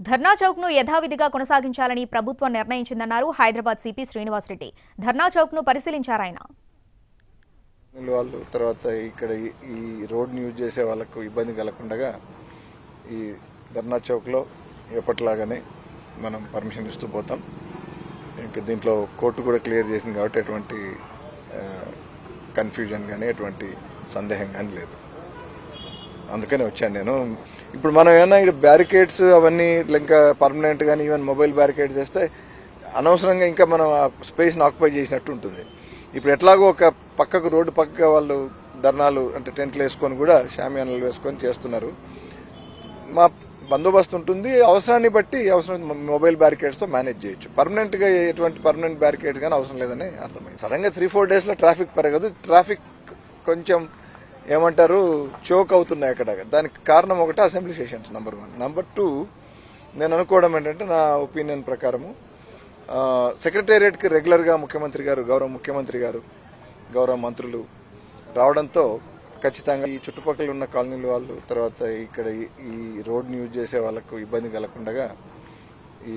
ధర్నా చౌక్ ను యథావిధిగా కొనసాగించాలని ప్రభుత్వం నిర్ణయించిందన్నారు హైదరాబాద్ సిపి శ్రీనివాసరెడ్డి. ధర్నా చౌక్ ను పరిశీలించారాయన. వాళ్ళు తర్వాత ఇక్కడ ఈ రోడ్ యూజ్ చేసే వాళ్ళకు ఇబ్బంది కలగకుండా ఈ ధర్నా చౌక్ లో ఎప్పటిలాగానే మనం పర్మిషన్ ఇస్తూ పోతాం. ఇంకా దీంట్లో కోర్టు కూడా క్లియర్ చేసింది కాబట్టి ఎటువంటి కన్ఫ్యూజన్ కానీ ఎటువంటి సందేహం కానీ లేదు. అందుకనే వచ్చాను నేను. ఇప్పుడు మనం ఏమన్నా బ్యారికేడ్స్ అవన్నీ ఇంకా పర్మనెంట్ గానీ ఈవెన్ మొబైల్ బ్యారికేడ్స్ వేస్తే అనవసరంగా ఇంకా మనం ఆ స్పేస్ ని ఆక్యుపై చేసినట్టు ఉంటుంది. ఇప్పుడు ఎట్లాగో ఒక పక్కకు రోడ్డు పక్కగా వాళ్ళు ధర్నాలు అంటే టెంట్లు వేసుకొని కూడా షామియానాలు వేసుకొని చేస్తున్నారు. మా బందోబస్తు ఉంటుంది. అవసరాన్ని బట్టి అవసరం మొబైల్ బ్యారికేడ్స్ తో మేనేజ్ చేయొచ్చు. పర్మనెంట్ గా ఎటువంటి పర్మనెంట్ బ్యారికేడ్స్ కానీ అవసరం లేదని అర్థమైంది. సడన్ గా 3-4 days లో ట్రాఫిక్ పెరగదు. ట్రాఫిక్ కొంచెం ఏమంటారు చోక్ అవుతున్నాయి అక్కడ. దానికి కారణం ఒకటి అసెంబ్లీ సెషన్స్ నంబర్ 1. నంబర్ 2 నేను అనుకోవడం ఏంటంటే నా ఒపీనియన్ ప్రకారము సెక్రటేరియట్ కి రెగ్యులర్ గా ముఖ్యమంత్రి గారు, గౌరవ ముఖ్యమంత్రి గారు, గౌరవ మంత్రులు రావడంతో ఖచ్చితంగా ఈ చుట్టుపక్కల ఉన్న కాలనీల వాళ్ళు తర్వాత ఇక్కడ ఈ రోడ్ యూజ్ చేసే వాళ్ళకు ఇబ్బంది కలగకుండా ఈ